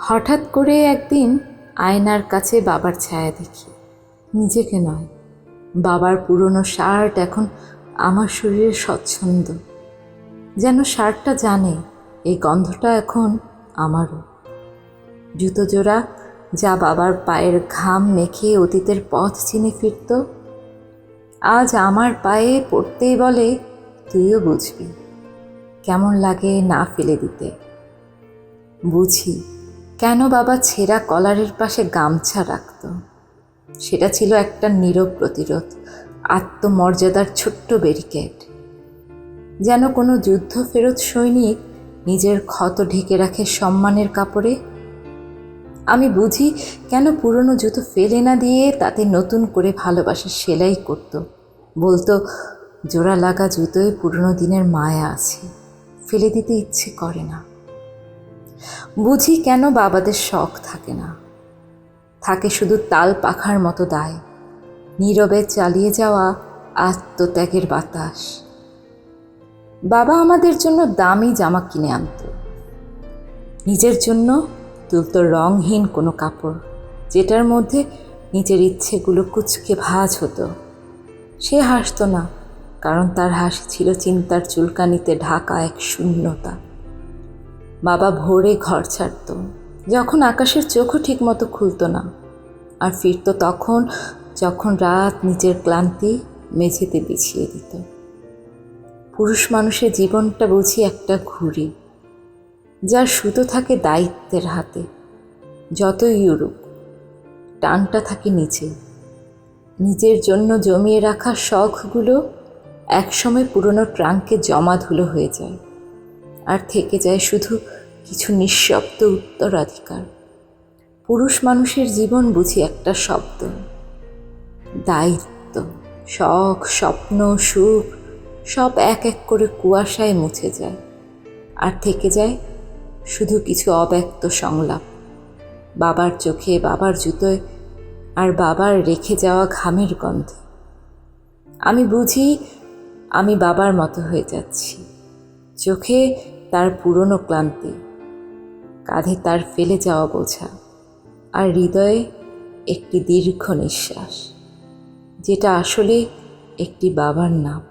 হঠাৎ করে একদিন আয়নার কাছে বাবার ছায়া দেখি। নিজেকে নয়, বাবার পুরনো শার্ট এখন আমার শরীরে স্বচ্ছন্দ। যেন শার্টটা জানে এই গন্ধটা এখন আমারও। জুতো জোড়া যা বাবার পায়ের ঘাম মেখে অতীতের পথ চিনে ফিরত, আজ আমার পায়ে পড়তেই বলে, তুইও বুঝবি কেমন লাগে না ফেলে দিতে। বুঝি কেন বাবা ছেঁড়া কলারের পাশে গামছা রাখত। সেটা ছিল একটা নীরব প্রতিরোধ, আত্মমর্যাদার ছোট্ট ব্যারিকেড। যেন কোনো যুদ্ধ ফেরত সৈনিক নিজের ক্ষত ঢেকে রাখে সম্মানের কাপড়ে। আমি বুঝি কেন পুরনো জুতো ফেলে না দিয়ে তাতে নতুন করে ভালোবাসা সেলাই করত। বলতো, জোড়া লাগা জুতোয় পুরনো দিনের মায়া আছে, ফেলে দিতে ইচ্ছে করে না। বুঝি কেন বাবাদের শখ থাকে না, থাকে শুধু তাল পাখার মতো দায়, নীরবে চালিয়ে যাওয়া আত্মত্যাগের বাতাস। বাবা আমাদের জন্য দামি জামা কিনে আনত, নিজের জন্য তুলত রঙহীন কোনো কাপড়, যেটার মধ্যে নিজের ইচ্ছেগুলো কুচকে ভাঁজ হতো। সে হাসত না, কারণ তার হাসি ছিল চিন্তার চুলকানিতে ঢাকা এক শূন্যতা। বাবা ভোরে ঘর ছাড়ত যখন আকাশের চোখও ঠিক মতো খুলত না, আর ফিরত তখন যখন রাত নিজের ক্লান্তি মেঝেতে বিছিয়ে দিত। পুরুষ মানুষের জীবনটা বুঝি একটা ঘুড়ি, যার সুতো থাকে দায়িত্বের হাতে। যতই উড়ুক, টানটা থাকে নিচে। নিজের জন্য জমিয়ে রাখা শখগুলো একসময় পুরনো ট্রাঙ্কে জমা ধুলো হয়ে যায়, আর থেকে যায় শুধু কিছু নিঃশব্দ উত্তরাধিকার। পুরুষ মানুষের জীবন বুঝি একটা শব্দ, দায়িত্ব। শখ, স্বপ্ন, সুখ সব এক এক করে কুয়াশায় মুছে যায়, আর থেকে যায় শুধু কিছু অব্যক্ত সংলাপ। বাবার চোখে, বাবার জুতোয়, আর বাবার রেখে যাওয়া ঘামের গন্ধে। আমি বুঝি আমি বাবার মতো হয়ে যাচ্ছি। চোখে তার পুরনো ক্লান্তি, কাঁধে তার ফেলে যাওয়া বোঝা, আর হৃদয়ে একটি দীর্ঘ নিঃশ্বাস, যেটা আসলে একটি বাবার নাম।